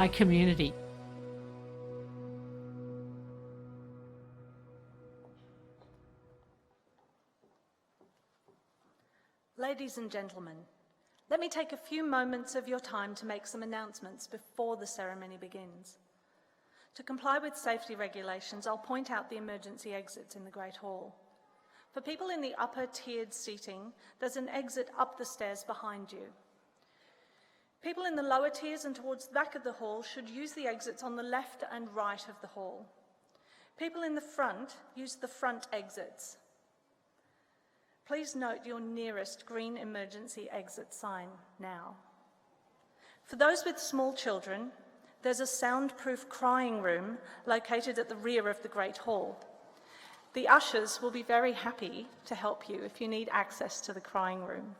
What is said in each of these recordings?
my community. Ladies and gentlemen, let me take a few moments of your time to make some announcements before the ceremony begins. To comply with safety regulations, I'll point out the emergency exits in the Great Hall. For people in the upper tiered seating, there's an exit up the stairs behind you. People in the lower tiers and towards the back of the hall should use the exits on the left and right of the hall. People in the front use the front exits. Please note your nearest green emergency exit sign now. For those with small children, there's a soundproof crying room located at the rear of the Great Hall. The ushers will be very happy to help you if you need access to the crying room.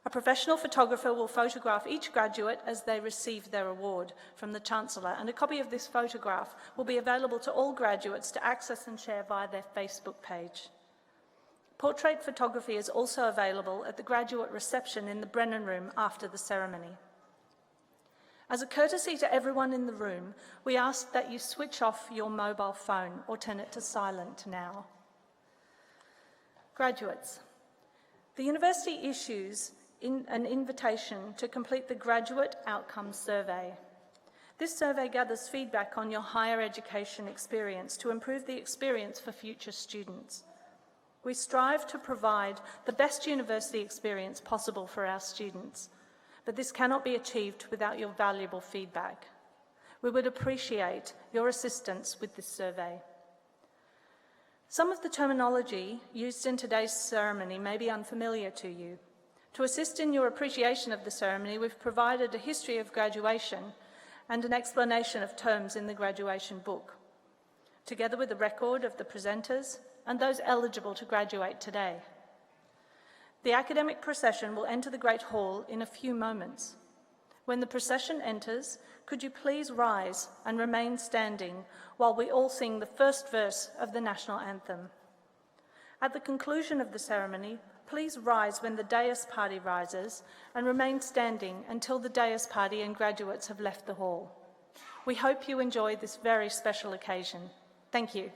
A professional photographer will photograph each graduate as they receive their award from the Chancellor, and a copy of this photograph will be available to all graduates to access and share via their Facebook page. Portrait photography is also available at the graduate reception in the Brennan Room after the ceremony. As a courtesy to everyone in the room, we ask that you switch off your mobile phone or turn it to silent now. Graduates, the university issues an invitation to complete the Graduate Outcomes Survey. This survey gathers feedback on your higher education experience to improve the experience for future students. We strive to provide the best university experience possible for our students, but this cannot be achieved without your valuable feedback. We would appreciate your assistance with this survey. Some of the terminology used in today's ceremony may be unfamiliar to you. To assist in your appreciation of the ceremony, we've provided a history of graduation and an explanation of terms in the graduation book, together with a record of the presenters and those eligible to graduate today. The academic procession will enter the Great Hall in a few moments. When the procession enters, could you please rise and remain standing while we all sing the first verse of the national anthem. At the conclusion of the ceremony, please rise when the dais party rises and remain standing until the dais party and graduates have left the hall. We hope you enjoy this very special occasion. Thank you.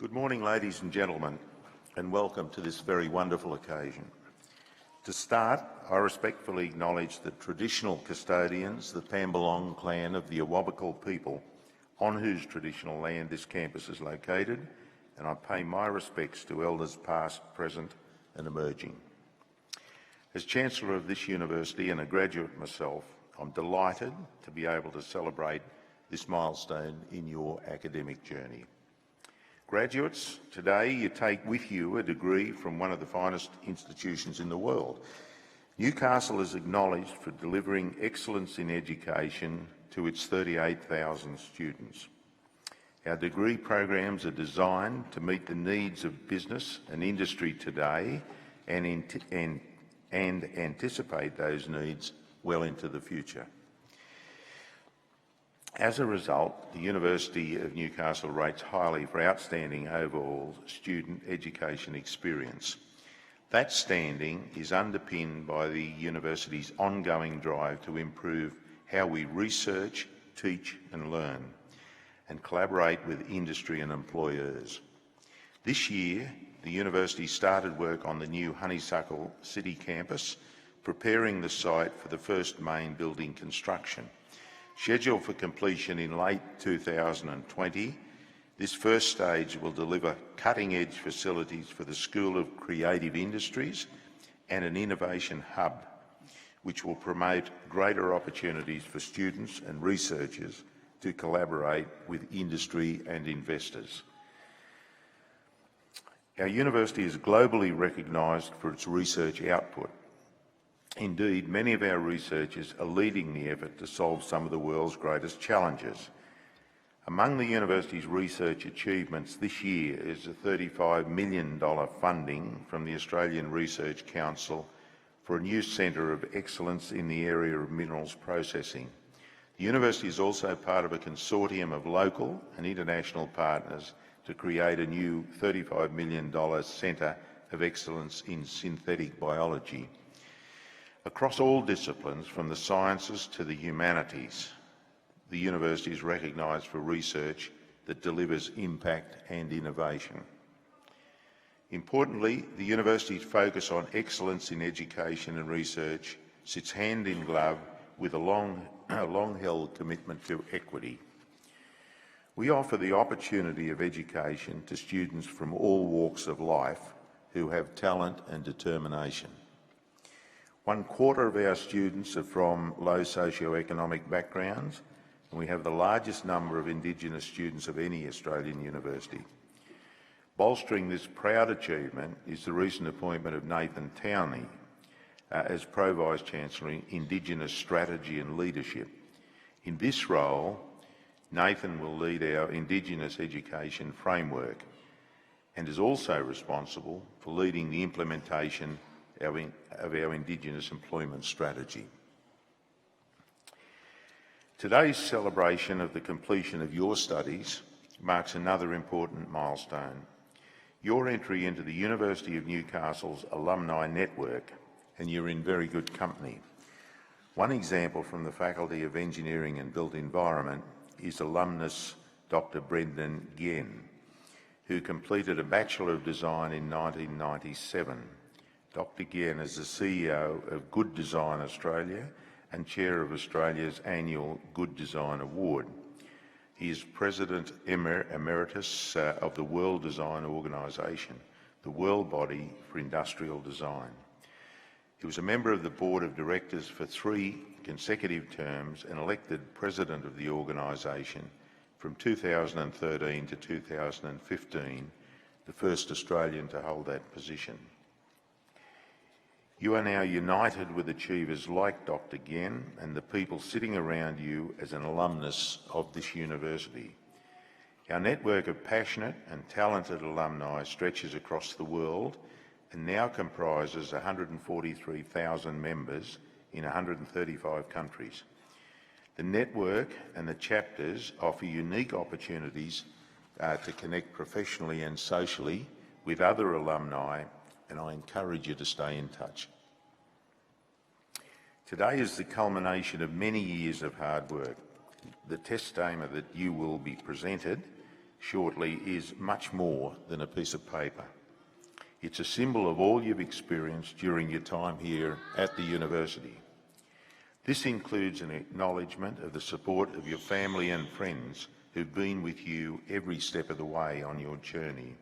Good morning, ladies and gentlemen, and welcome to this very wonderful occasion. To start, I respectfully acknowledge the traditional custodians, the Pambalong clan of the Awabakal people, on whose traditional land this campus is located, and I pay my respects to elders past, present and emerging. As Chancellor of this university and a graduate myself, I'm delighted to be able to celebrate this milestone in your academic journey. Graduates, today you take with you a degree from one of the finest institutions in the world. Newcastle is acknowledged for delivering excellence in education to its 38,000 students. Our degree programs are designed to meet the needs of business and industry today and anticipate those needs well into the future. As a result, the University of Newcastle rates highly for outstanding overall student education experience. That standing is underpinned by the university's ongoing drive to improve how we research, teach and learn, and collaborate with industry and employers. This year, the university started work on the new Honeysuckle City campus, preparing the site for the first main building construction. Scheduled for completion in late 2020, this first stage will deliver cutting-edge facilities for the School of Creative Industries and an innovation hub, which will promote greater opportunities for students and researchers to collaborate with industry and investors. Our university is globally recognised for its research output. Indeed, many of our researchers are leading the effort to solve some of the world's greatest challenges. Among the university's research achievements this year is a $35 million funding from the Australian Research Council for a new centre of excellence in the area of minerals processing. The university is also part of a consortium of local and international partners to create a new $35 million centre of excellence in synthetic biology. Across all disciplines, from the sciences to the humanities, the university is recognised for research that delivers impact and innovation. Importantly, the university's focus on excellence in education and research sits hand in glove with a long-held commitment to equity. We offer the opportunity of education to students from all walks of life who have talent and determination. 1/4 of our students are from low socio-economic backgrounds, and we have the largest number of Indigenous students of any Australian university. Bolstering this proud achievement is the recent appointment of Nathan Towney as Pro Vice-Chancellor in Indigenous Strategy and Leadership. In this role, Nathan will lead our Indigenous education framework and is also responsible for leading the implementation of our Indigenous employment strategy. Today's celebration of the completion of your studies marks another important milestone: your entry into the University of Newcastle's alumni network, and you're in very good company. One example from the Faculty of Engineering and Built Environment is alumnus Dr. Brendan Gien, who completed a Bachelor of Design in 1997. Dr. Gien is the CEO of Good Design Australia and Chair of Australia's annual Good Design Award. He is President Emeritus of the World Design Organisation, the world body for industrial design. He was a member of the Board of Directors for 3 consecutive terms and elected President of the organisation from 2013 to 2015, the first Australian to hold that position. You are now united with achievers like Dr. Gien and the people sitting around you as an alumnus of this university. Our network of passionate and talented alumni stretches across the world and now comprises 143,000 members in 135 countries. The network and the chapters offer unique opportunities to connect professionally and socially with other alumni, and I encourage you to stay in touch. Today is the culmination of many years of hard work. The testament that you will be presented shortly is much more than a piece of paper. It's a symbol of all you've experienced during your time here at the university. This includes an acknowledgement of the support of your family and friends who've been with you every step of the way on your journey.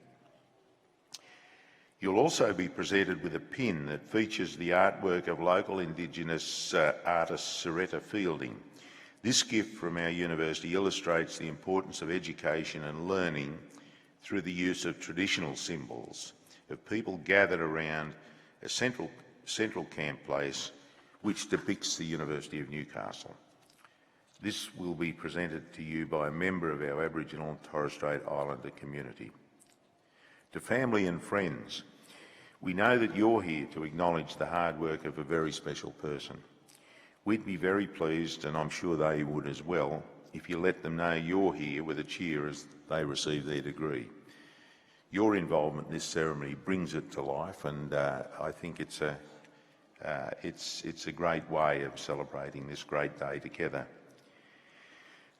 You'll also be presented with a pin that features the artwork of local Indigenous artist Soretta Fielding. This gift from our university illustrates the importance of education and learning through the use of traditional symbols of people gathered around a central camp place which depicts the University of Newcastle. This will be presented to you by a member of our Aboriginal and Torres Strait Islander community. To family and friends, we know that you're here to acknowledge the hard work of a very special person. We'd be very pleased, and I'm sure they would as well, if you let them know you're here with a cheer as they receive their degree. Your involvement in this ceremony brings it to life, and I think it's a great way of celebrating this great day together.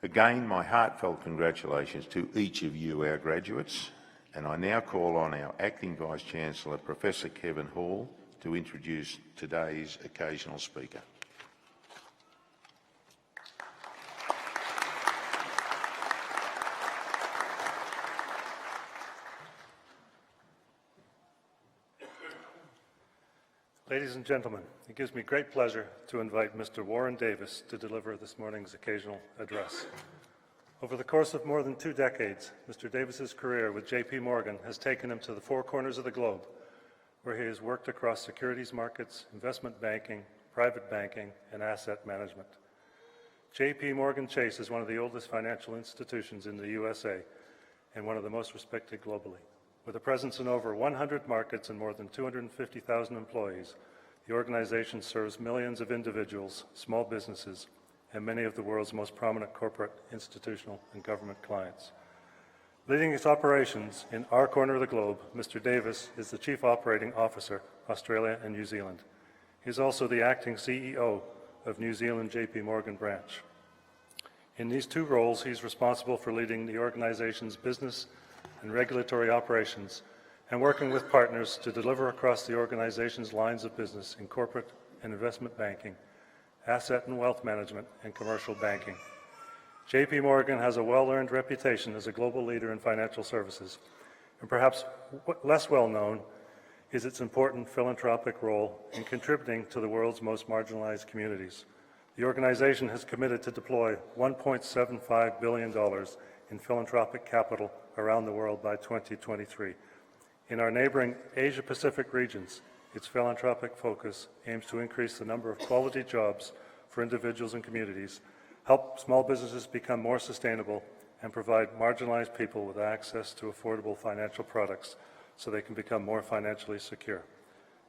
Again, my heartfelt congratulations to each of you, our graduates, and I now call on our Acting Vice-Chancellor, Professor Kevin Hall, to introduce today's occasional speaker. Ladies and gentlemen, it gives me great pleasure to invite Mr. Warren Davis to deliver this morning's occasional address. Over the course of more than 2 decades, Mr. Davis's career with JP Morgan has taken him to the 4 corners of the globe, where he has worked across securities markets, investment banking, private banking, and asset management. JP Morgan Chase is one of the oldest financial institutions in the USA and one of the most respected globally. With a presence in over 100 markets and more than 250,000 employees, the organization serves millions of individuals, small businesses, and many of the world's most prominent corporate, institutional, and government clients. Leading its operations in our corner of the globe, Mr. Davis is the Chief Operating Officer, Australia and New Zealand. He is also the acting CEO of New Zealand JP Morgan branch. In these 2 roles, he's responsible for leading the organization's business and regulatory operations and working with partners to deliver across the organization's lines of business in corporate and investment banking, asset and wealth management, and commercial banking. JP Morgan has a well-earned reputation as a global leader in financial services, and perhaps less well known is its important philanthropic role in contributing to the world's most marginalized communities. The organization has committed to deploy $1.75 billion in philanthropic capital around the world by 2023. In our neighboring Asia-Pacific regions, its philanthropic focus aims to increase the number of quality jobs for individuals and communities, help small businesses become more sustainable, and provide marginalized people with access to affordable financial products so they can become more financially secure.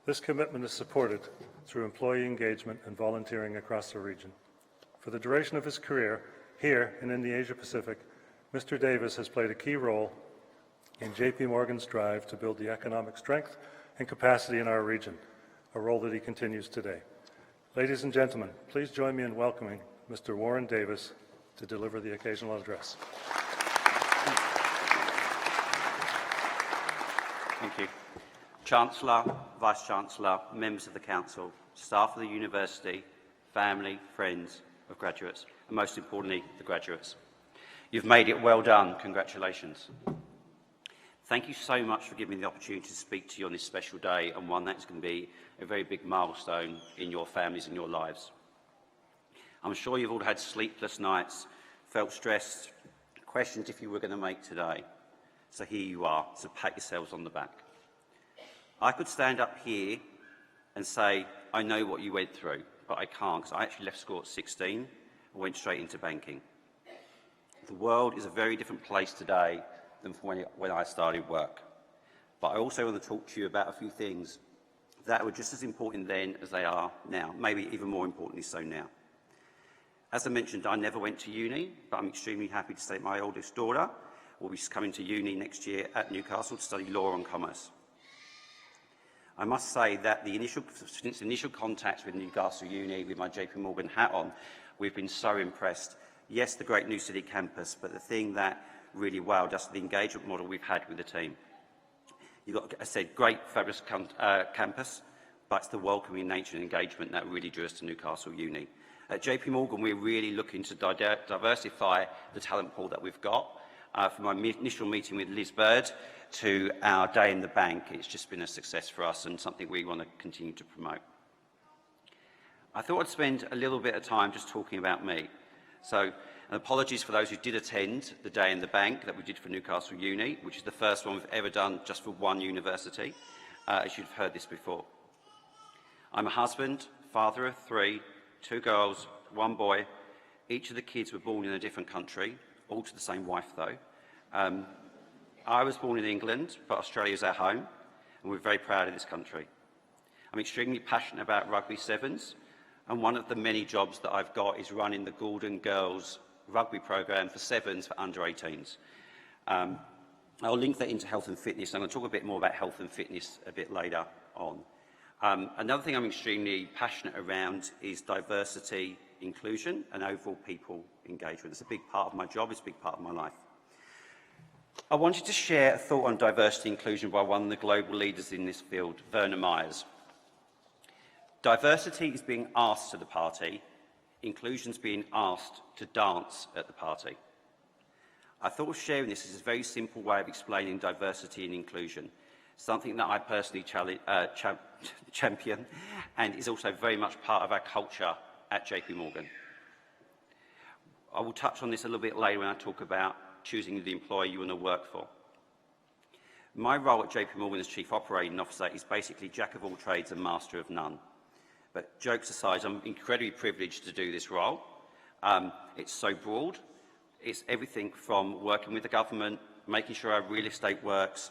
This commitment is supported through employee engagement and volunteering across the region. For the duration of his career, here and in the Asia-Pacific, Mr. Davis has played a key role in JP Morgan's drive to build the economic strength and capacity in our region, a role that he continues today. Ladies and gentlemen, please join me in welcoming Mr. Warren Davis to deliver the occasional address. Thank you. Chancellor, Vice-Chancellor, members of the Council, staff of the University, family, friends of graduates, and most importantly, the graduates. You've made it well done. Congratulations. Thank you so much for giving me the opportunity to speak to you on this special day, and one that's going to be a very big milestone in your families and your lives. I'm sure you've all had sleepless nights, felt stressed, questioned if you were going to make today. So here you are, so pat yourselves on the back. I could stand up here and say, I know what you went through, but I can't, because I actually left school at 16 and went straight into banking. The world is a very different place today than when I started work. But I also want to talk to you about a few things that were just as important then as they are now, maybe even more importantly so now. As I mentioned, I never went to uni, but I'm extremely happy to say my oldest daughter will be coming to uni next year at Newcastle to study law and commerce. I must say that since initial contacts with Newcastle Uni with my JP Morgan hat on, we've been so impressed. Yes, the great new city campus, but the thing that really well, just the engagement model we've had with the team. You've got, as I said, great, fabulous campus, but it's the welcoming nature and engagement that really drew us to Newcastle Uni. At JP Morgan, we're really looking to diversify the talent pool that we've got. From my initial meeting with Liz Bird to our day in the bank, it's just been a success for us and something we want to continue to promote. I thought I'd spend a little bit of time just talking about me. So, apologies for those who did attend the day in the bank that we did for Newcastle Uni, which is the first one we've ever done just for one university, as you've heard this before. I'm a husband, father of 3, 2 girls, 1 boy. Each of the kids were born in a different country, all to the same wife though. I was born in England, but Australia is our home, and we're very proud of this country. I'm extremely passionate about rugby sevens, and one of the many jobs that I've got is running the Gordon Girls rugby programme for sevens for under 18s. I'll link that into health and fitness, and I'm going to talk a bit more about health and fitness a bit later on. Another thing I'm extremely passionate around is diversity, inclusion, and overall people engagement. It's a big part of my job, it's a big part of my life. I wanted to share a thought on diversity and inclusion by one of the global leaders in this field, Werner Myers. Diversity is being asked to the party, inclusion is being asked to dance at the party. I thought of sharing this as a very simple way of explaining diversity and inclusion, something that I personally champion and is also very much part of our culture at JP Morgan. I will touch on this a little bit later when I talk about choosing the employer you want to work for. My role at JP Morgan as Chief Operating Officer is basically jack of all trades and master of none. But jokes aside, I'm incredibly privileged to do this role. It's so broad. It's everything from working with the government, making sure our real estate works,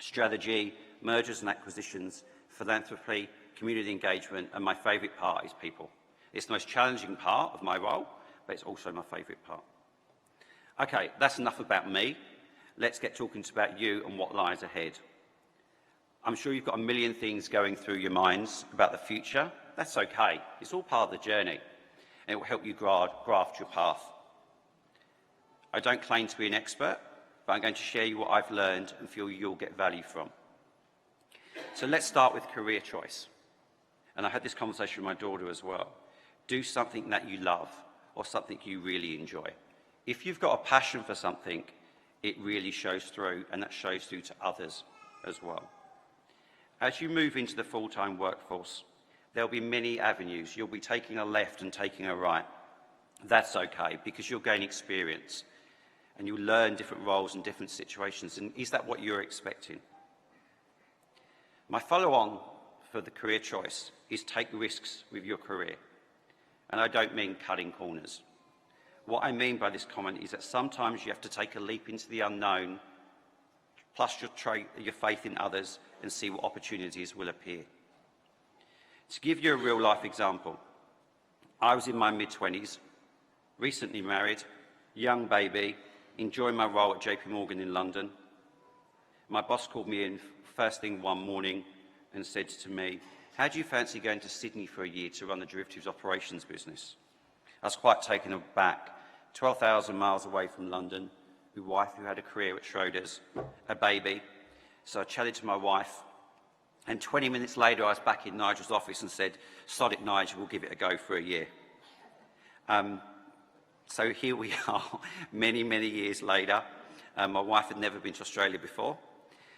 strategy, mergers and acquisitions, philanthropy, community engagement, and my favourite part is people. It's the most challenging part of my role, but it's also my favourite part. Okay, that's enough about me. Let's get talking about you and what lies ahead. I'm sure you've got a million things going through your minds about the future. That's okay. It's all part of the journey, and it will help you graft your path. I don't claim to be an expert, but I'm going to share you what I've learned and feel you'll get value from. So let's start with career choice. And I had this conversation with my daughter as well. Do something that you love or something you really enjoy. If you've got a passion for something, it really shows through, and that shows through to others as well. As you move into the full-time workforce, there'll be many avenues. You'll be taking a left and taking a right. That's okay, because you'll gain experience and you'll learn different roles and different situations. And is that what you're expecting? My follow-on for the career choice is take risks with your career. And I don't mean cutting corners. What I mean by this comment is that sometimes you have to take a leap into the unknown, plus your faith in others, and see what opportunities will appear. To give you a real-life example, I was in my mid-20s, recently married, young baby, enjoying my role at JP Morgan in London. My boss called me in first thing one morning and said to me, "How do you fancy going to Sydney for a year to run the derivatives operations business?" I was quite taken aback. 12,000 miles away from London, a wife who had a career at Schroders, a baby. So I chatted to my wife, and 20 minutes later I was back in Nigel's office and said, "Sod it, Nigel, we'll give it a go for a year." So here we are, many, many years later. My wife had never been to Australia before.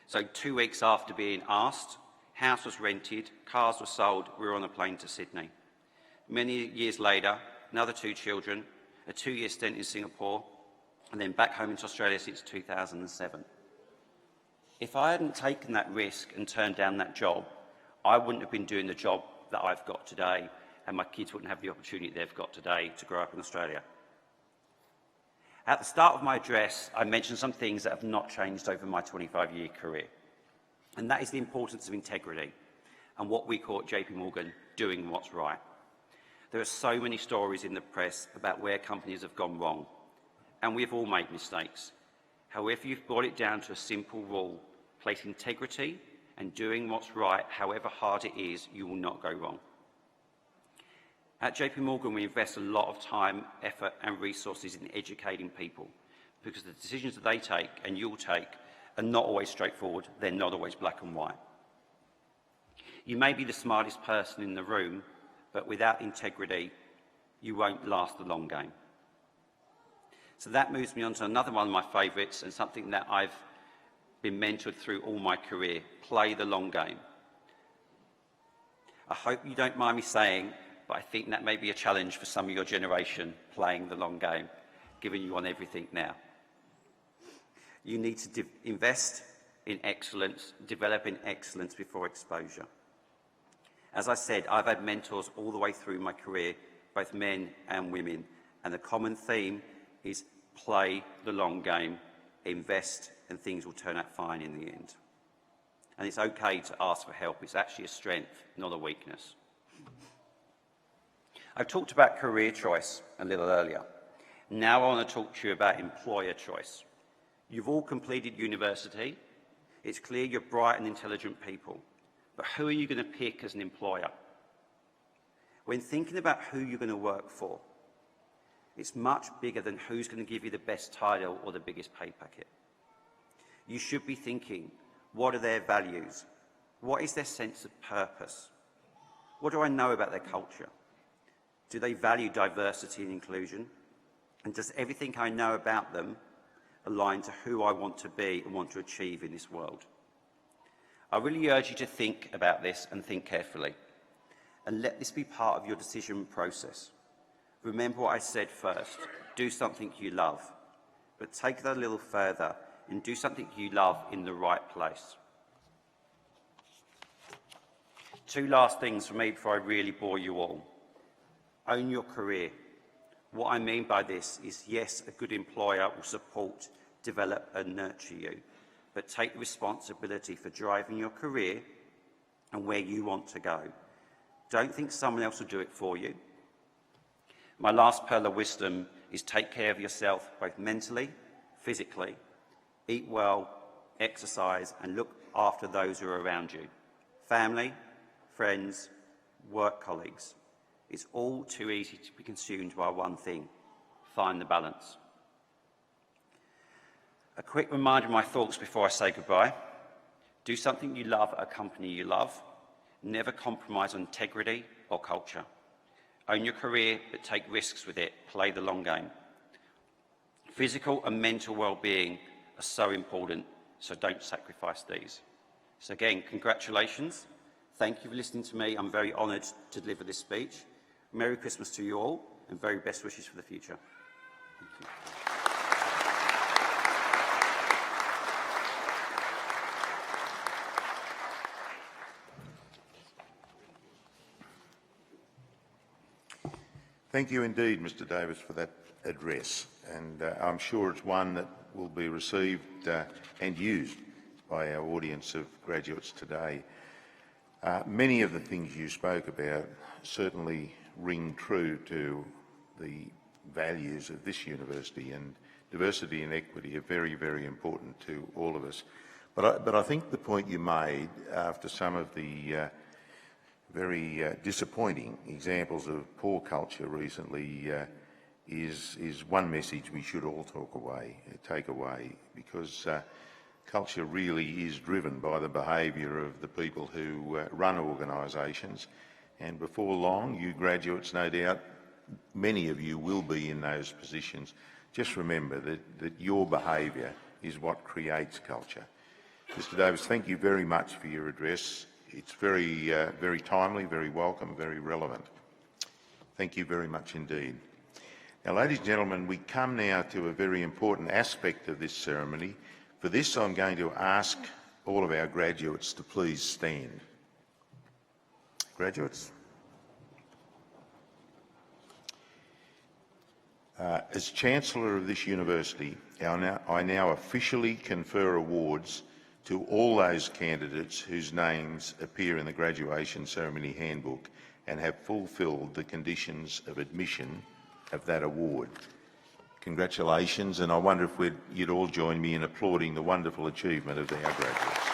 So 2 weeks after being asked, house was rented, cars were sold, we were on a plane to Sydney. Many years later, another 2 children, a 2-year stint in Singapore, and then back home into Australia since 2007. If I hadn't taken that risk and turned down that job, I wouldn't have been doing the job that I've got today, and my kids wouldn't have the opportunity they've got today to grow up in Australia. At the start of my address, I mentioned some things that have not changed over my 25-year career, and that is the importance of integrity and what we call at JP Morgan doing what's right. There are so many stories in the press about where companies have gone wrong, and we've all made mistakes. However, you've brought it down to a simple rule: place integrity and doing what's right, however hard it is, you will not go wrong. At JP Morgan, we invest a lot of time, effort and resources in educating people, because the decisions that they take and you'll take are not always straightforward. They're not always black and white. You may be the smartest person in the room, but without integrity, you won't last the long game. So that moves me on to another one of my favourites, and something that I've been mentored through all my career: play the long game. I hope you don't mind me saying, but I think that may be a challenge for some of your generation, playing the long game, given you want everything now. You need to invest in excellence, develop in excellence before exposure. As I said, I've had mentors all the way through my career, both men and women, and the common theme is play the long game, invest, and things will turn out fine in the end. And it's okay to ask for help. It's actually a strength, not a weakness. I've talked about career choice a little earlier. Now I want to talk to you about employer choice. You've all completed university. It's clear you're bright and intelligent people. But who are you going to pick as an employer? When thinking about who you're going to work for, it's much bigger than who's going to give you the best title or the biggest pay packet. You should be thinking, what are their values? What is their sense of purpose? What do I know about their culture? Do they value diversity and inclusion? And does everything I know about them align to who I want to be and want to achieve in this world? I really urge you to think about this and think carefully. And let this be part of your decision process. Remember what I said first. Do something you love. But take that a little further and do something you love in the right place. Two last things from me before I really bore you all. Own your career. What I mean by this is, yes, a good employer will support, develop and nurture you, but take responsibility for driving your career and where you want to go. Don't think someone else will do it for you. My last pearl of wisdom is take care of yourself, both mentally, physically. Eat well, exercise, and look after those who are around you. Family, friends, work colleagues. It's all too easy to be consumed by one thing. Find the balance. A quick reminder of my thoughts before I say goodbye. Do something you love at a company you love. Never compromise on integrity or culture. Own your career, but take risks with it. Play the long game. Physical and mental well-being are so important, so don't sacrifice these. So again, congratulations. Thank you for listening to me. I'm very honoured to deliver this speech. Merry Christmas to you all, and very best wishes for the future. Thank you. Thank you indeed, Mr Davis, for that address, and I'm sure it's one that will be received and used by our audience of graduates today. Many of the things you spoke about certainly ring true to the values of this university, and diversity and equity are very, very important to all of us. But I think the point you made after some of the very disappointing examples of poor culture recently is one message we should all take away, because culture really is driven by the behaviour of the people who run organisations, and before long, you graduates, no doubt, many of you will be in those positions. Just remember that your behaviour is what creates culture. Mr Davis, thank you very much for your address. It's very, very timely, very welcome, very relevant. Thank you very much indeed. Now, ladies and gentlemen, we come now to a very important aspect of this ceremony. For this, I'm going to ask all of our graduates to please stand. Graduates. As Chancellor of this university, I now officially confer awards to all those candidates whose names appear in the graduation ceremony handbook and have fulfilled the conditions of admission of that award. Congratulations, and I wonder if you'd all join me in applauding the wonderful achievement of our graduates.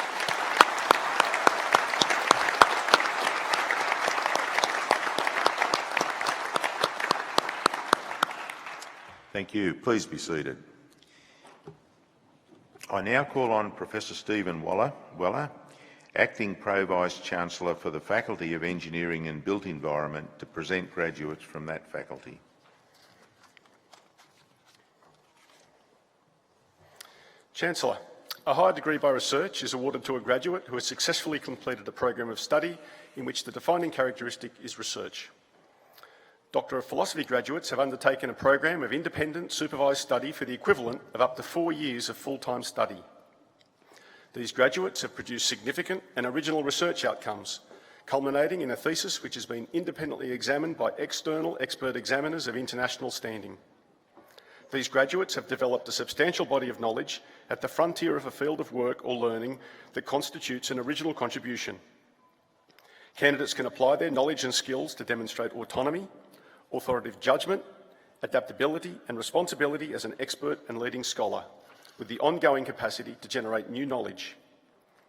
Thank you. Please be seated. I now call on Professor Stephen Weller, Acting Pro-Vice-Chancellor for the Faculty of Engineering and Built Environment, to present graduates from that faculty. Chancellor, a higher degree by research is awarded to a graduate who has successfully completed a program of study in which the defining characteristic is research. Doctor of Philosophy graduates have undertaken a program of independent supervised study for the equivalent of up to 4 years of full-time study. These graduates have produced significant and original research outcomes, culminating in a thesis which has been independently examined by external expert examiners of international standing. These graduates have developed a substantial body of knowledge at the frontier of a field of work or learning that constitutes an original contribution. Candidates can apply their knowledge and skills to demonstrate autonomy, authoritative judgment, adaptability and responsibility as an expert and leading scholar, with the ongoing capacity to generate new knowledge.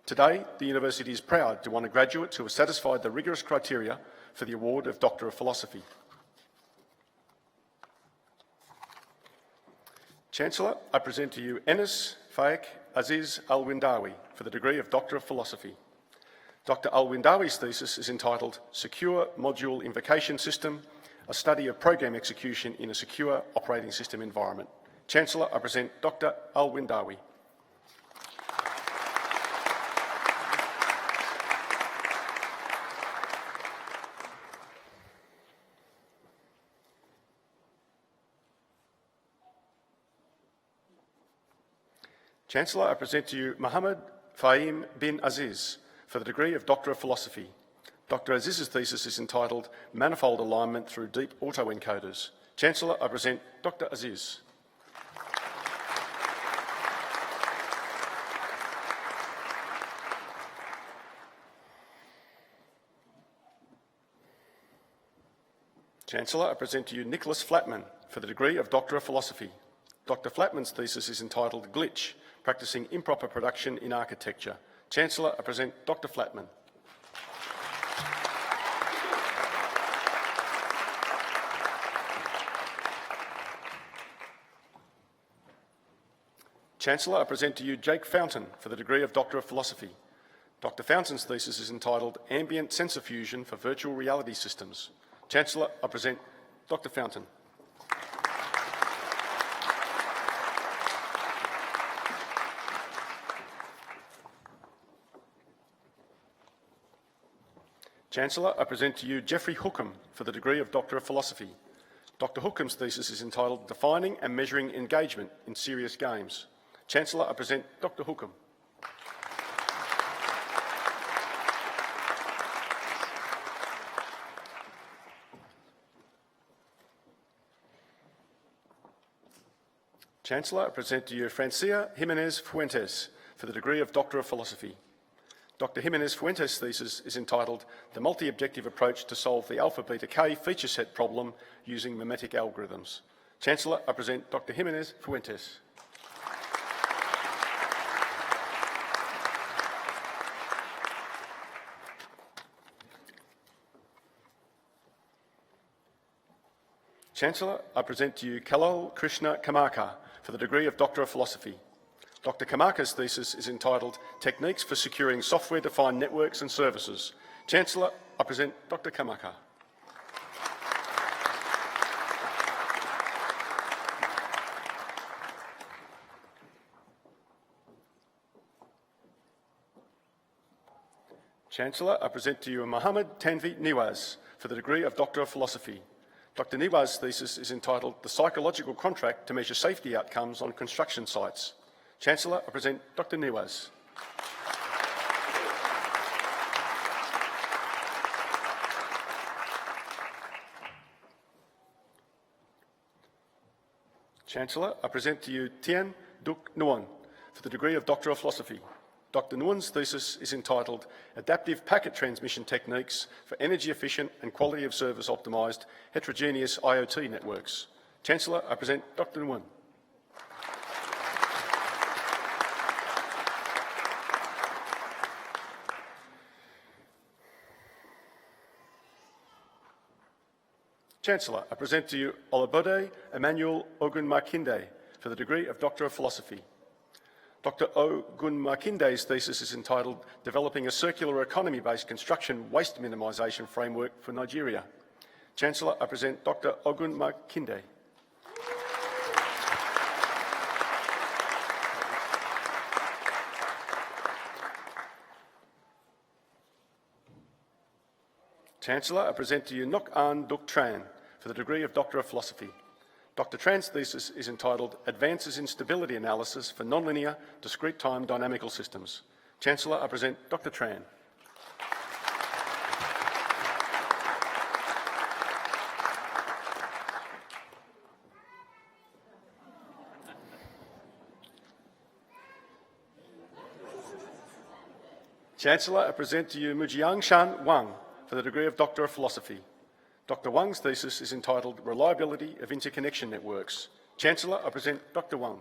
Today, the University is proud to honour graduates who have satisfied the rigorous criteria for the award of Doctor of Philosophy. Chancellor, I present to you Enes Faik Aziz Al-Windawi for the degree of Doctor of Philosophy. Dr Al-Windawi's thesis is entitled Secure Module Invocation System, a study of program execution in a secure operating system environment. Chancellor, I present Dr Al-Windawi. Chancellor, I present to you Mohammed Fahim bin Aziz for the degree of Doctor of Philosophy. Dr Aziz's thesis is entitled Manifold Alignment Through Deep Autoencoders. Chancellor, I present Dr Aziz. Chancellor, I present to you Nicholas Flatman for the degree of Doctor of Philosophy. Dr Flatman's thesis is entitled Glitch, Practicing Improper Production in Architecture. Chancellor, I present Dr Flatman. Chancellor, I present to you Jake Fountain for the degree of Doctor of Philosophy. Dr Fountain's thesis is entitled Ambient Sensor Fusion for Virtual Reality Systems. Chancellor, I present Dr Fountain. Chancellor, I present to you Geoffrey Hookham for the degree of Doctor of Philosophy. Dr Hookham's thesis is entitled Defining and Measuring Engagement in Serious Games. Chancellor, I present Dr Hookham. Chancellor, I present to you Francia Jimenez Fuentes for the degree of Doctor of Philosophy. Dr Jimenez Fuentes' thesis is entitled The Multi-Objective Approach to Solve the Alpha-Beta-K Feature Set Problem Using Mimetic Algorithms. Chancellor, I present Dr Jimenez Fuentes. Chancellor, I present to you Kalal Krishna Kamarkar for the degree of Doctor of Philosophy. Dr Kamarkar's thesis is entitled Techniques for Securing Software-Defined Networks and Services. Chancellor, I present Dr Kamarkar. Chancellor, I present to you Mohammed Tanvi Niwaz for the degree of Doctor of Philosophy. Dr Niwaz's thesis is entitled The Psychological Contract to Measure Safety Outcomes on Construction Sites. Chancellor, I present Dr Niwaz. Chancellor, I present to you Tien Duc Nguyen for the degree of Doctor of Philosophy. Dr Nguyen's thesis is entitled Adaptive Packet Transmission Techniques for Energy Efficient and Quality of Service Optimised Heterogeneous IoT Networks. Chancellor, I present Dr Nguyen. Chancellor, I present to you Olabode Emmanuel Ogunmakinde for the degree of Doctor of Philosophy. Dr. Ogun Makinde's thesis is entitled Developing a Circular Economy-Based Construction Waste Minimisation Framework for Nigeria. Chancellor, I present Dr. Ogun Makinde. Chancellor, I present to you Nok An Duk Tran for the degree of Doctor of Philosophy. Dr. Tran's thesis is entitled Advances in Stability Analysis for Nonlinear Discrete Time Dynamical Systems. Chancellor, I present Dr. Tran. Chancellor, I present to you Mujiang Shan Wang for the degree of Doctor of Philosophy. Dr. Wang's thesis is entitled Reliability of Interconnection Networks. Chancellor, I present Dr. Wang.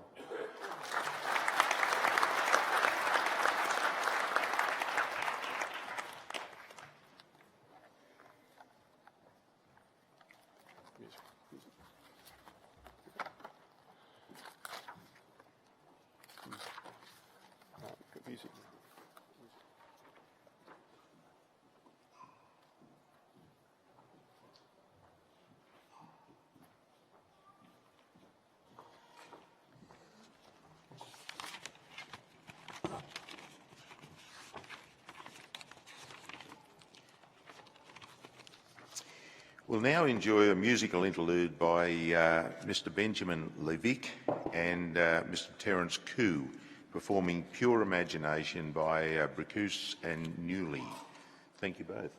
We'll now enjoy a musical interlude by Mr. Benjamin Levick and Mr. Terence Koo, performing Pure Imagination by Bricus and Newley. Thank you both.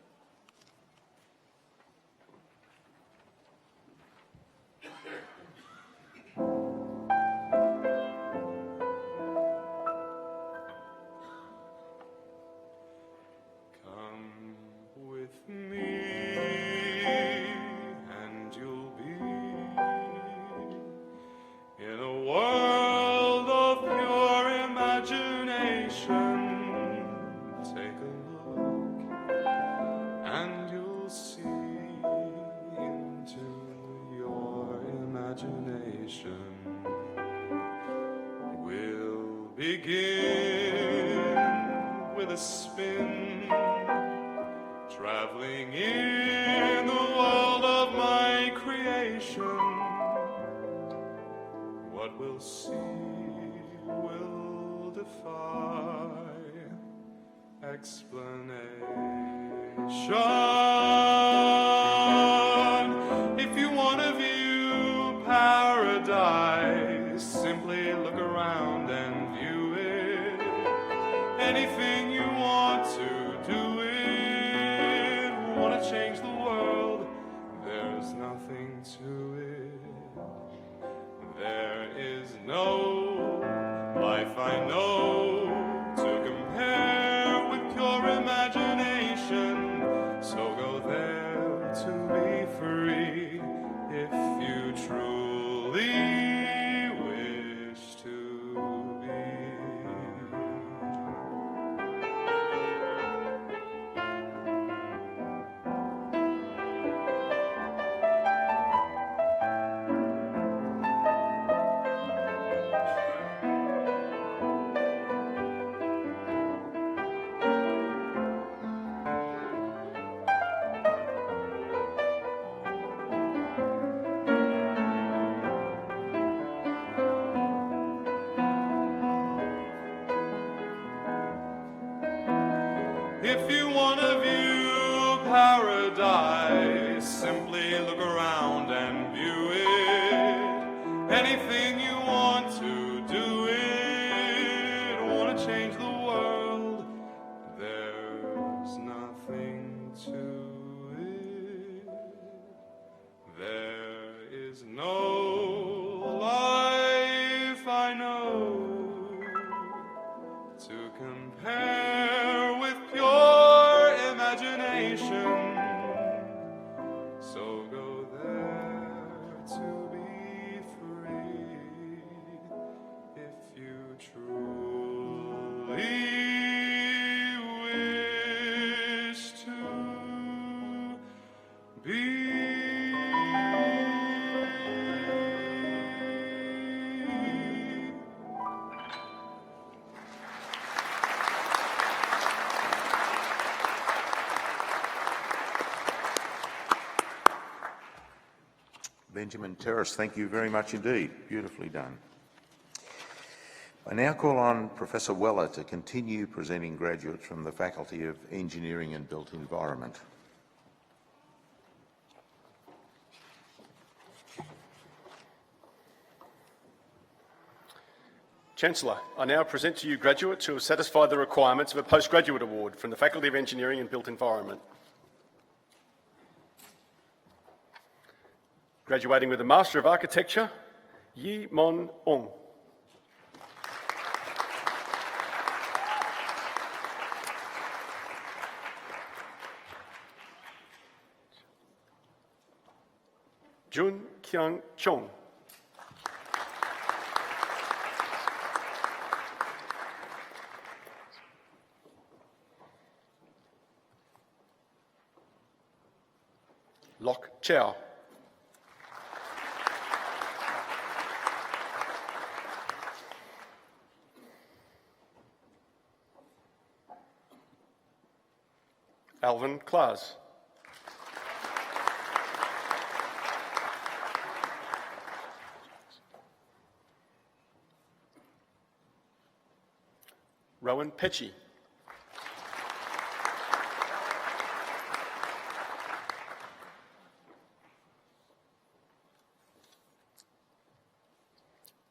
If you want to view paradise, simply look around and view it. Anything you want to do it, want to change the world, there's nothing to it. There is no life I know to compare with pure imagination. So go there to be free if you truly wish to be. Benjamin Terrace, thank you very much indeed. Beautifully done. I now call on Professor Weller to continue presenting graduates from the Faculty of Engineering and Built Environment. Chancellor, I now present to you graduates who have satisfied the requirements of a postgraduate award from the Faculty of Engineering and Built Environment. Graduating with a Master of Architecture, Yi Mon Ong. Jun Kyung Chong. Lok Chow. Alvin Klaas. Rowan Pecci.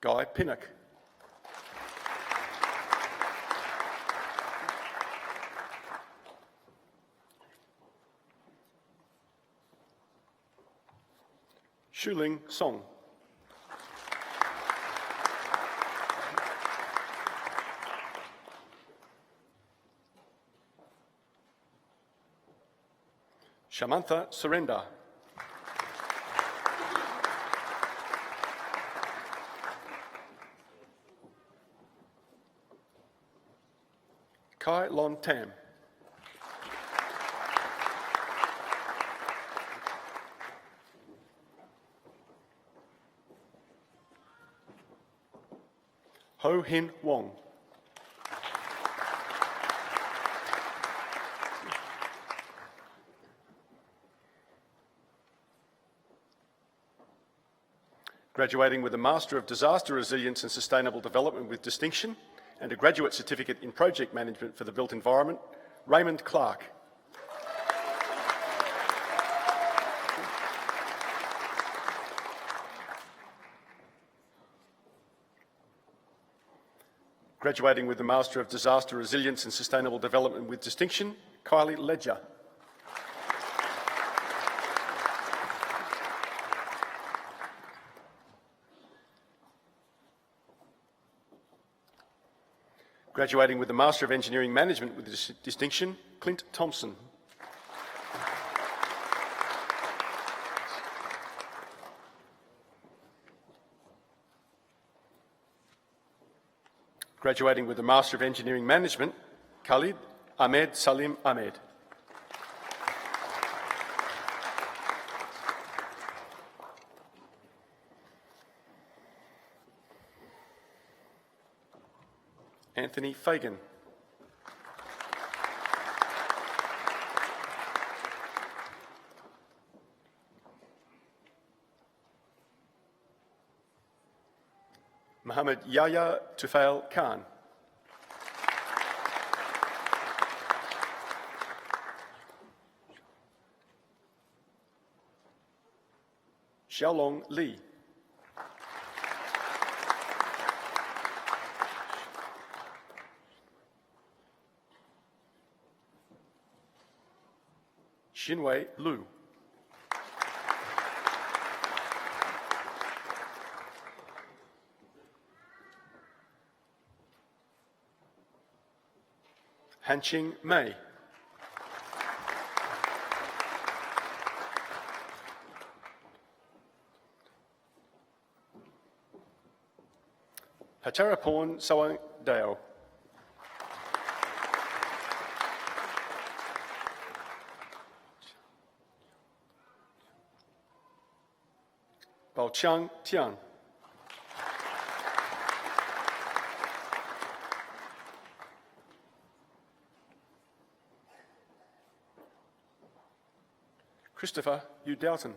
Guy Pinnock. Shuling Song. Shamantha Surrender. Kai Lon Tam. Ho Hin Wong. Graduating with a Master of Disaster Resilience and Sustainable Development with distinction and a Graduate Certificate in Project Management for the Built Environment, Raymond Clark. Graduating with the Master of Disaster Resilience and Sustainable Development with distinction, Kylie Ledger. Graduating with the Master of Engineering Management with distinction, Clint Thompson. Graduating with the Master of Engineering Management, Khalid Ahmed Salim Ahmed. Anthony Fagan. Mohammed Yahya Tufail Khan. Xiaolong Li. Xinwei Lu. Hanqing Mei. Hataraporn Sawang Deo. Baoqiang Tian. Christopher Yu Doughton.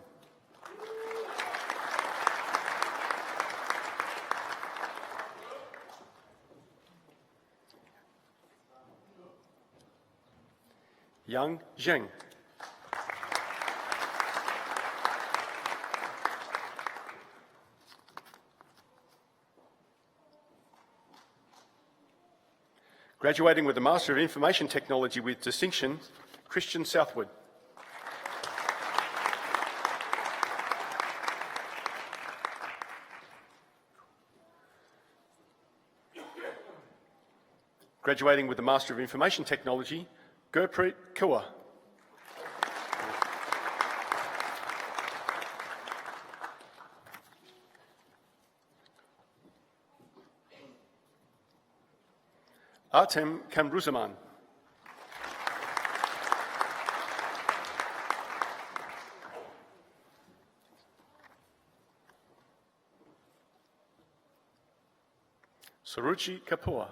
Yang Zheng. Graduating with a Master of Information Technology with distinction, Christian Southwood. Graduating with a Master of Information Technology, Gurpreet Kaur. Artem Kamruzaman. Suruchi Kapoor.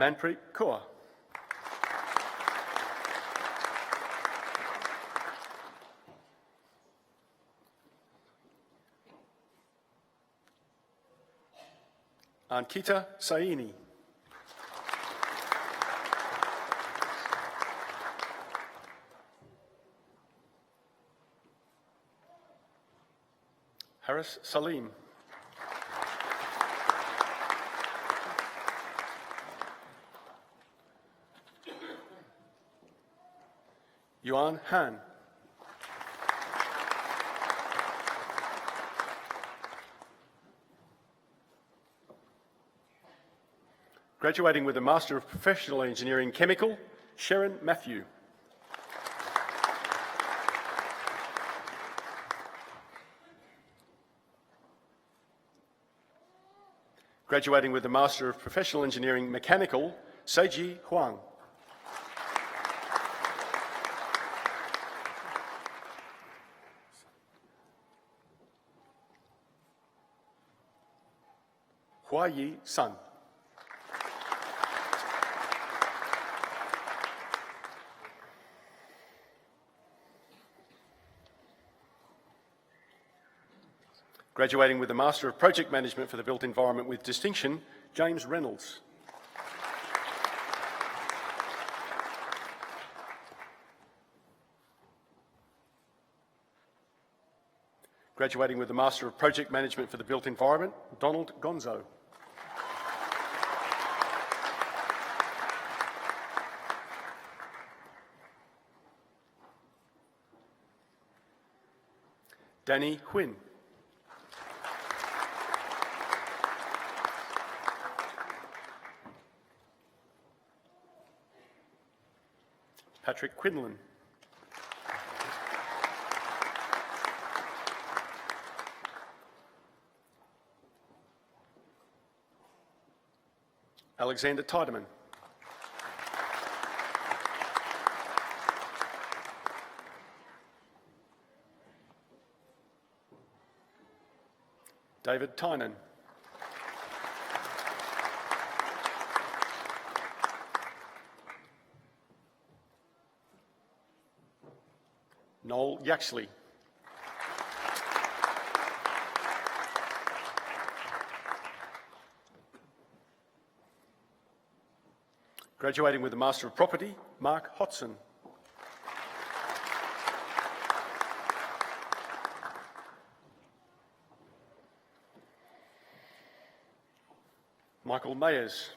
Manpreet Kaur. Ankita Saini. Haris Salim. Yuan Han. Graduating with a Master of Professional Engineering Chemical, Sharon Matthew. Graduating with a Master of Professional Engineering Mechanical, Seiji Huang. Huayi Sun. Graduating with a Master of Project Management for the Built Environment with distinction, James Reynolds. Graduating with a Master of Project Management for the Built Environment, Donald Gonzo. Danny Huynh. Patrick Quinlan. Alexander Tiedemann. David Tynan. Noel Yaxley. Graduating with a Master of Property, Mark Hodson. Michael Mayers.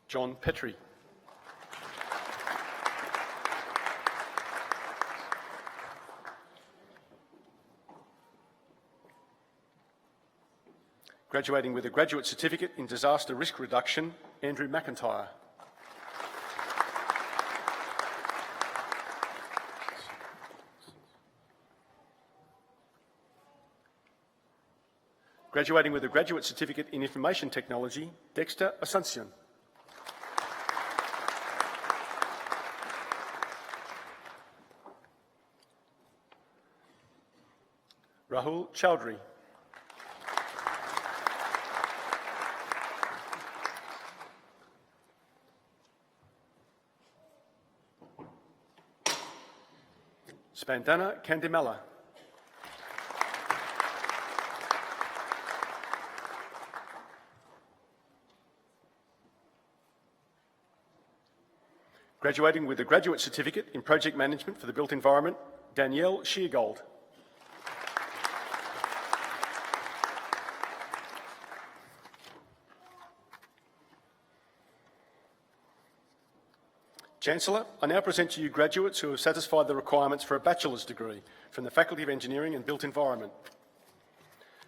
John Petrie. Graduating with a Graduate Certificate in Disaster Risk Reduction, Andrew McIntyre. Graduating with a Graduate Certificate in Information Technology, Dexter Asuncion. Rahul Chowdhury. Spandana Kandimala. Graduating with a graduate certificate in project management for the built environment, Danielle Sheargold. Chancellor, I now present to you graduates who have satisfied the requirements for a bachelor's degree from the Faculty of Engineering and Built Environment.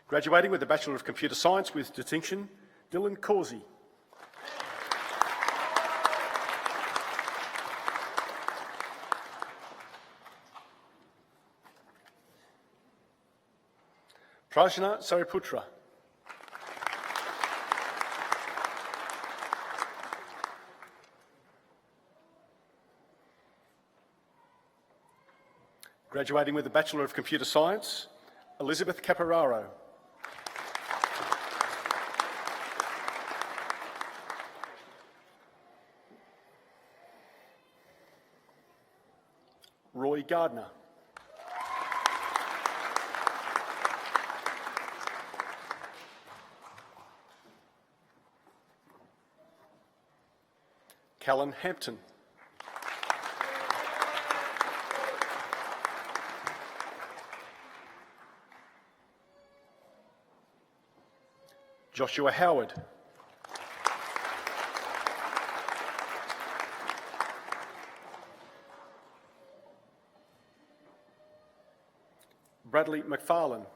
Graduating with a Bachelor of Computer Science with distinction, Dylan Causey. Prajna Sariputra. Graduating with a Bachelor of Computer Science, Elizabeth Capararo. Roy Gardner. Callan Hampton. Joshua Howard. Bradley McFarlane.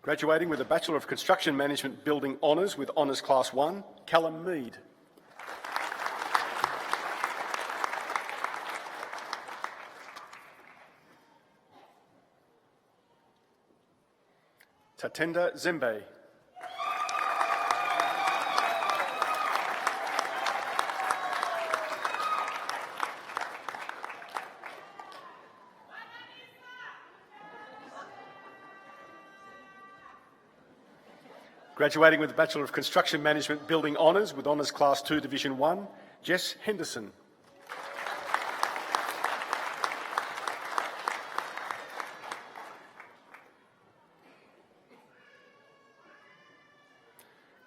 Graduating with a Bachelor of Construction Management Building Honours with Honours Class 1, Callum Mead. Tatenda Zembe. Graduating with a Bachelor of Construction Management Building Honours with Honours Class 2 Division 1, Jess Henderson.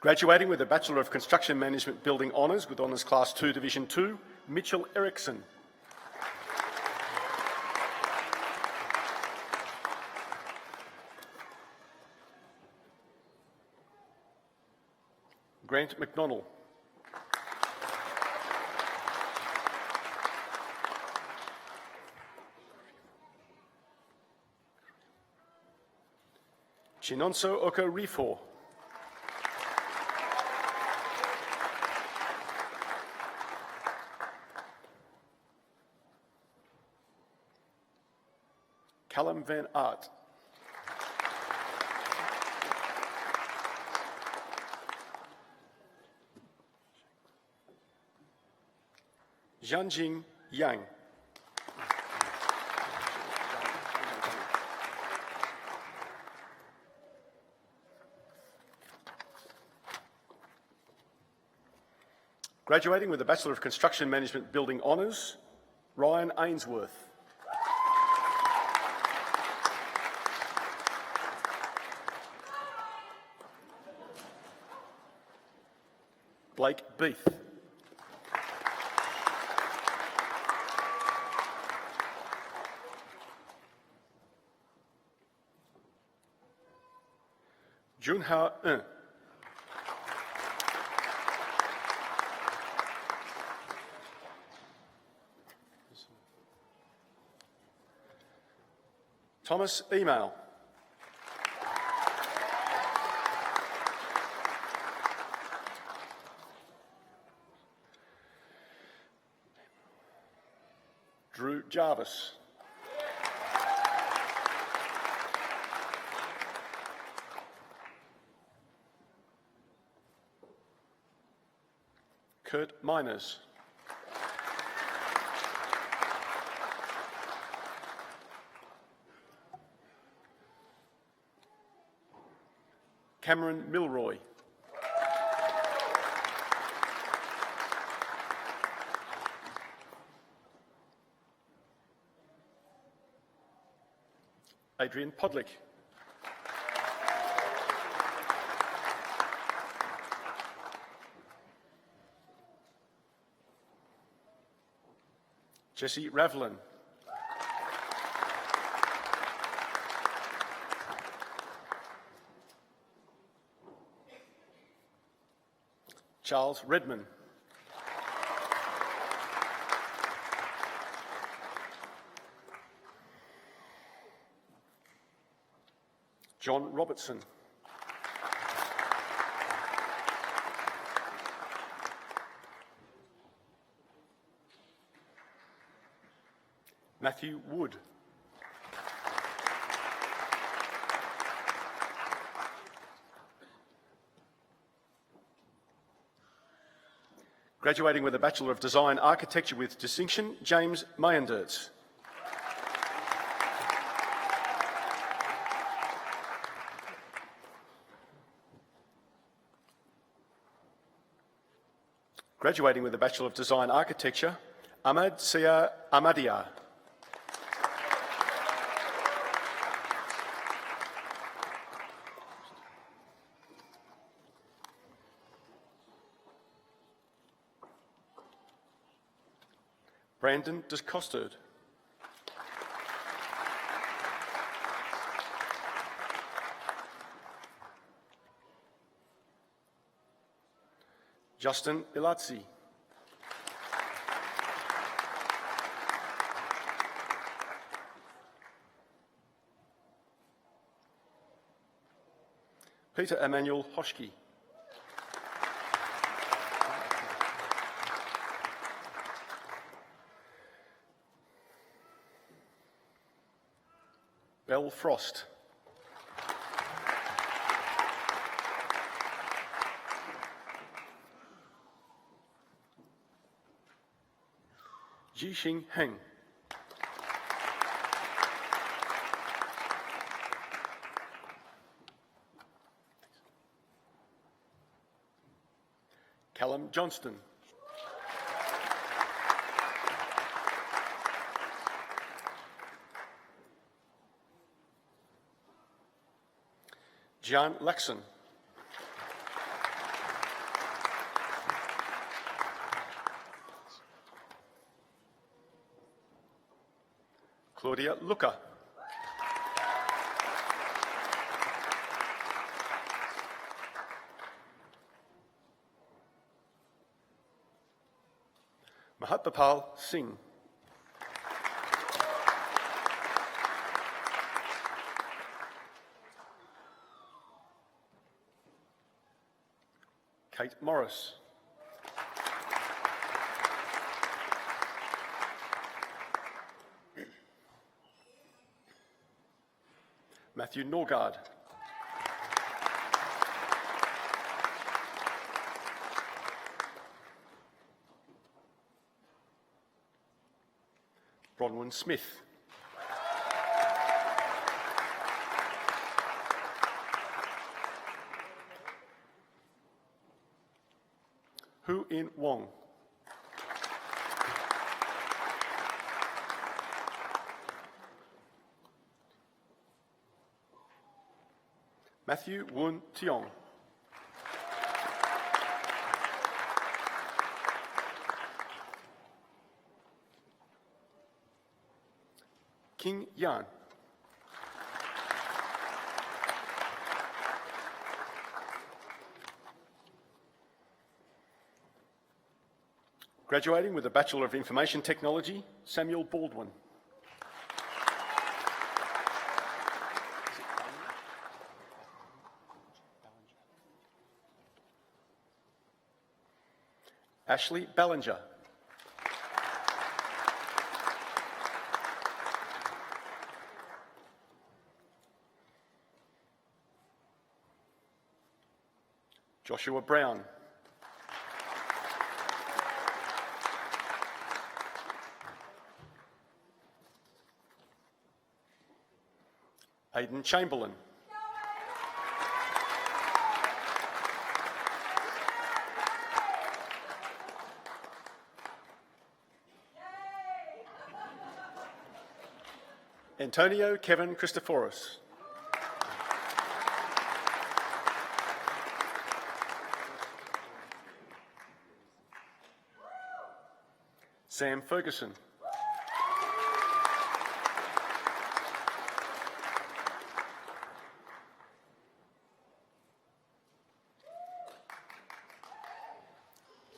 Graduating with a Bachelor of Construction Management Building Honours with Honours Class 2 Division 2, Mitchell Erickson. Grant McDonnell. Chinonso Okorifo. Callum Van Aert. Jianjing Yang. Graduating with a Bachelor of Construction Management Building Honours, Ryan Ainsworth. Blake Beath. Junha Un. Thomas Email. Drew Jarvis. Kurt Miners. Cameron Milroy. Adrian Podlick. Jesse Ravlin. Charles Redman. John Robertson. Matthew Wood. Graduating with a Bachelor of Design Architecture with distinction, James Mayenderts. Graduating with a Bachelor of Design Architecture, Ahmad Sia Ahmadiyar. Brandon Descostard. Justin Ilazzi. Peter Emmanuel Hoschke. Belle Frost. Jixing Heng. Callum Johnston. John Lexon. Claudia Luca. Mahatpapal Singh. Kate Morris. Matthew Norgard. Bronwyn Smith. Hu In Wong. Matthew Woon Tiong. King Yan. Graduating with a Bachelor of Information Technology, Samuel Baldwin. Ashley Ballinger. Joshua Brown. Aidan Chamberlain. Antonio Kevin Christoforos. Sam Ferguson.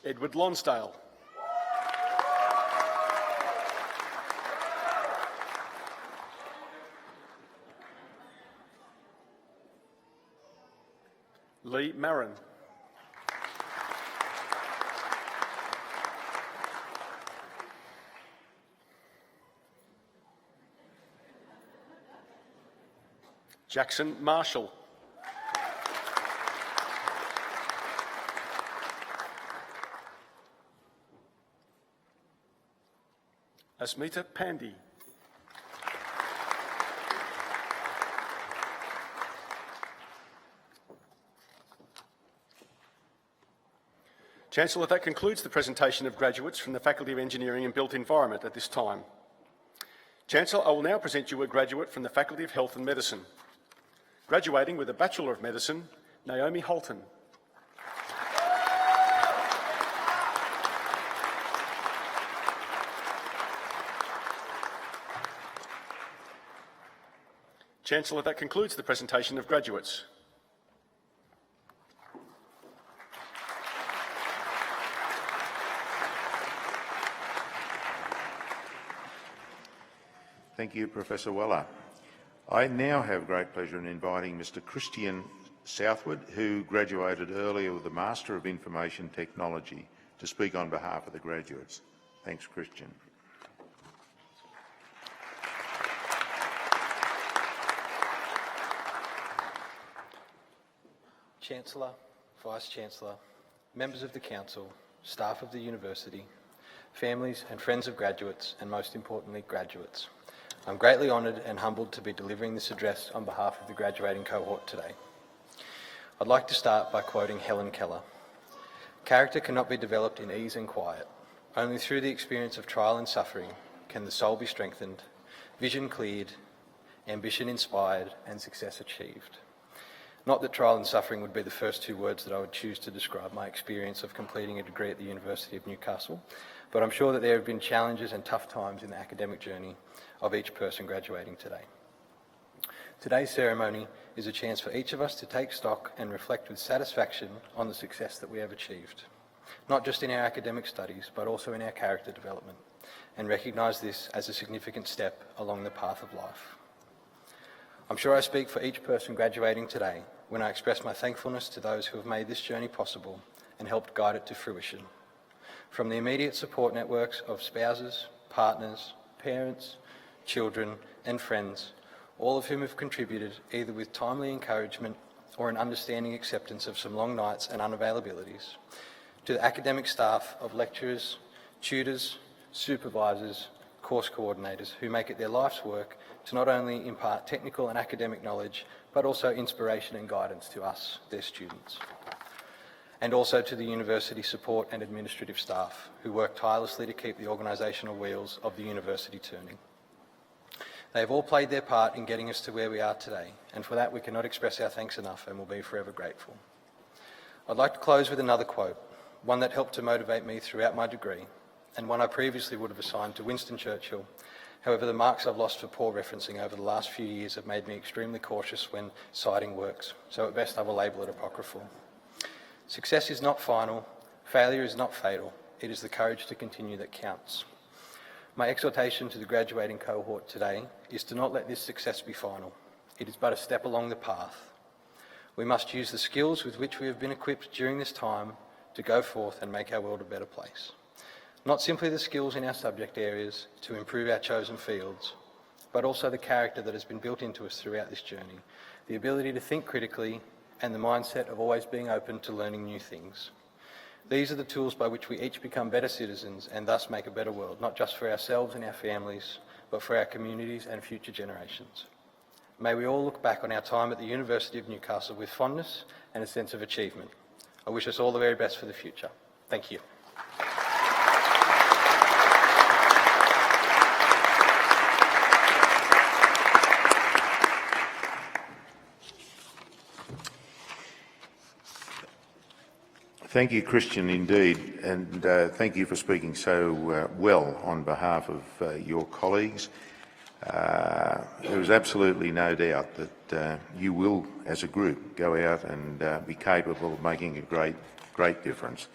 Edward Lonsdale. Lee Marin. Jackson Marshall. Asmita Pandey. Chancellor, that concludes the presentation of graduates from the Faculty of Engineering and Built Environment at this time. Chancellor, I will now present you a graduate from the Faculty of Health and Medicine. Graduating with a Bachelor of Medicine, Naomi Holton. Chancellor, that concludes the presentation of graduates. Thank you, Professor Weller. I now have great pleasure in inviting Mr. Christian Southwood, who graduated earlier with a Master of Information Technology, to speak on behalf of the graduates. Thanks, Christian. Chancellor, Vice-Chancellor, members of the Council, staff of the University, families and friends of graduates, and most importantly, graduates. I'm greatly honoured and humbled to be delivering this address on behalf of the graduating cohort today. I'd like to start by quoting Helen Keller. Character cannot be developed in ease and quiet. Only through the experience of trial and suffering can the soul be strengthened, vision cleared, ambition inspired, and success achieved. Not that trial and suffering would be the first two words that I would choose to describe my experience of completing a degree at the University of Newcastle, but I'm sure that there have been challenges and tough times in the academic journey of each person graduating today. Today's ceremony is a chance for each of us to take stock and reflect with satisfaction on the success that we have achieved, not just in our academic studies, but also in our character development, and recognise this as a significant step along the path of life. I'm sure I speak for each person graduating today when I express my thankfulness to those who have made this journey possible and helped guide it to fruition. From the immediate support networks of spouses, partners, parents, children and friends, all of whom have contributed either with timely encouragement or an understanding acceptance of some long nights and unavailabilities, to the academic staff of lecturers, tutors, supervisors, course coordinators who make it their life's work to not only impart technical and academic knowledge, but also inspiration and guidance to us, their students. And also to the university support and administrative staff who work tirelessly to keep the organisational wheels of the university turning. They have all played their part in getting us to where we are today, and for that we cannot express our thanks enough and will be forever grateful. I'd like to close with another quote, one that helped to motivate me throughout my degree, and one I previously would have assigned to Winston Churchill. However, the marks I've lost for poor referencing over the last few years have made me extremely cautious when citing works, so at best I will label it apocryphal. Success is not final, failure is not fatal, it is the courage to continue that counts. My exhortation to the graduating cohort today is to not let this success be final. It is but a step along the path. We must use the skills with which we have been equipped during this time to go forth and make our world a better place. Not simply the skills in our subject areas to improve our chosen fields, but also the character that has been built into us throughout this journey, the ability to think critically and the mindset of always being open to learning new things. These are the tools by which we each become better citizens and thus make a better world, not just for ourselves and our families, but for our communities and future generations. May we all look back on our time at the University of Newcastle with fondness and a sense of achievement. I wish us all the very best for the future. Thank you. Thank you, Christian, indeed, and thank you for speaking so well on behalf of your colleagues. There is absolutely no doubt that you will, as a group, go out and be capable of making a great difference,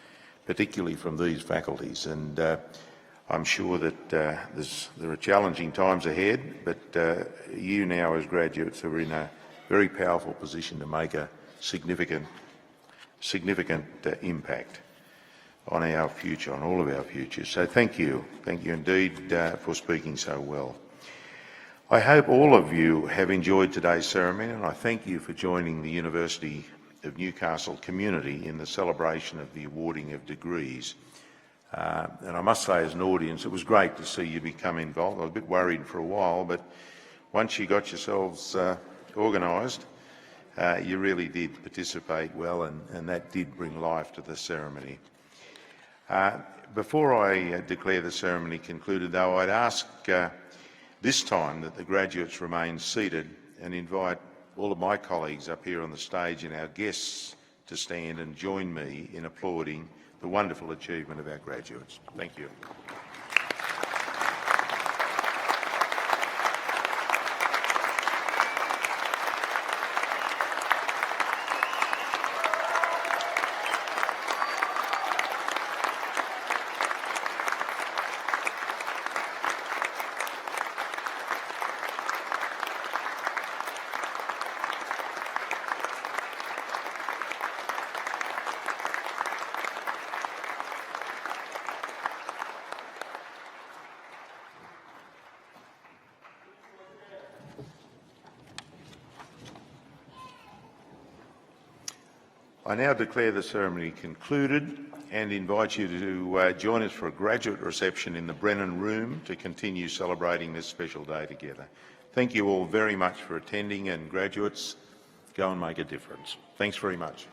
particularly from these faculties. And I'm sure that there are challenging times ahead, but you now, as graduates, are in a very powerful position to make a significant impact on our future, on all of our futures. So thank you indeed for speaking so well. I hope all of you have enjoyed today's ceremony, and I thank you for joining the University of Newcastle community in the celebration of the awarding of degrees. And I must say, as an audience, it was great to see you become involved. I was a bit worried for a while, but once you got yourselves organised, you really did participate well, and that did bring life to the ceremony. Before I declare the ceremony concluded, though, I'd ask this time that the graduates remain seated and invite all of my colleagues up here on the stage and our guests to stand and join me in applauding the wonderful achievement of our graduates. Thank you. I now declare the ceremony concluded and invite you to join us for a graduate reception in the Brennan Room to continue celebrating this special day together. Thank you all very much for attending, and graduates, go and make a difference. Thanks very much.